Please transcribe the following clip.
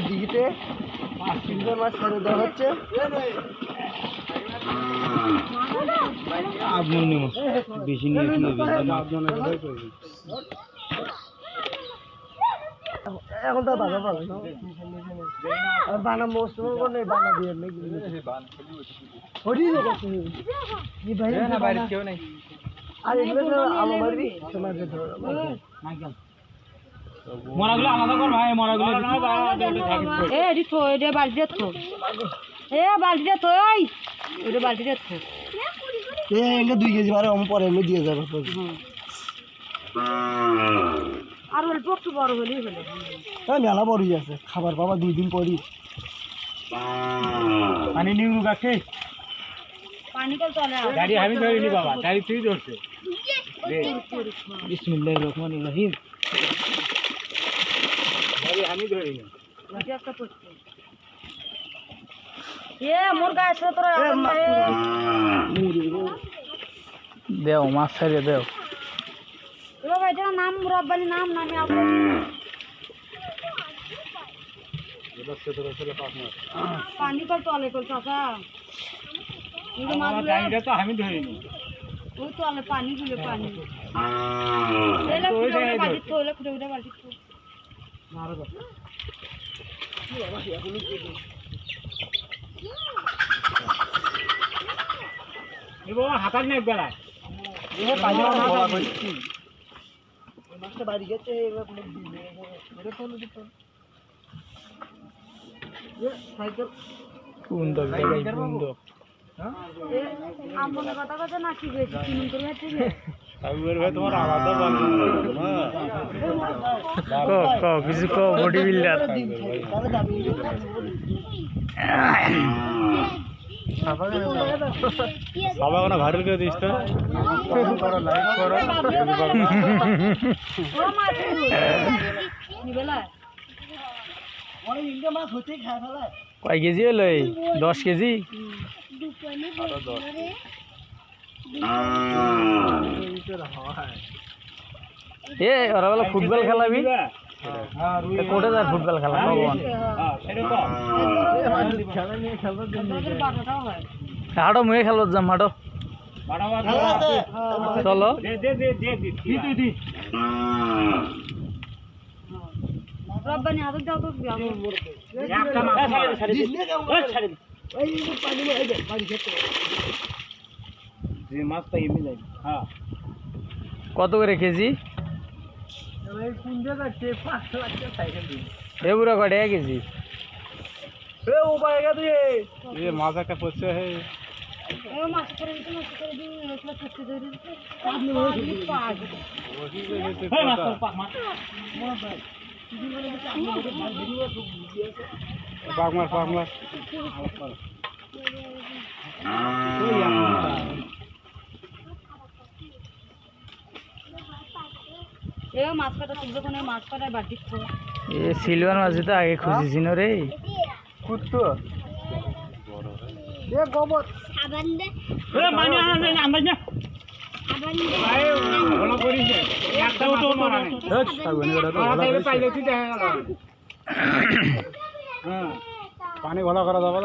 দিঘিতে 5 মাছ ছেড়ে দেওয়া হচ্ছে। বেশি এখন তো বাধা পাবে বানা মোস্ট করে বানা দিয়ে আর এগুলো আমার বাড়ি মরাগুলো আলাদা কর ভাই, মরাগুলো এ দিতো এটা বালতিতে থো, এ বালতিতে থো, ওই এটা বালতিতে থো, এ এঙ্গে 2 কেজি বারে আমি পরে এমনি দিয়ে যাব। আর অল্প একটু বড় হলেই হলো। হ্যাঁ মেলা বড়ই আছে, খাবার বাবা 2 দিন পরই পানি নিউ গাছে পানি কল চলে গাড়ি আমি ধরিনি বাবা, গাড়ি তুই ধরছে। বিসমিল্লাহির রহমানির রহিম। গাড়ি আমি ধরিনি একটা পড়ছে এ মোর গায়ে ছোট দেও মাছ ছেড়ে দেও। लो भाई तेरा नाम मुराबानी नाम नाम है आपका ये बस से थोड़ा सा पास में पानी का टॉले को चाचा ये मार जाएंगे तो हम ही धरेंगे वो टॉले पानी गुले पानी ले ले बाल्टी तो ले खुदे बाल्टी तो मार दो ये बाबा ये बोलो ये वो हाथ में एक बेला ये पानी ना कोई মাছটা বাড়ি গেছে মেরে ফোন দিত এ সাইকেল কোন দক জায়গায় কোন দক হ্যাঁ এ আমনে কথা কথা না কি হয়েছে তিন করে আছে সাইবার ভাই তোমার আলাদা বান্ধব না কো কিছু কো বডি বিল্ডার সবাই কোনো ভাইরাল করে দিস তো, লাইক করো। কয় কেজি হলো? 10 কেজি। এ ওরা বলে ফুটবল খেলাবি, কোটে যায় ফুটবল খেলা হাঁটো মুয়ে খেলবো যাম হাঁটো চলো কত করে কেজি? বুড়া কটে কেজি মাছ একটা পড়ছে সিলভার মাছ তো আগে খুঁজেছি না রে খুঁজতো পানি ভালো করা যাবে।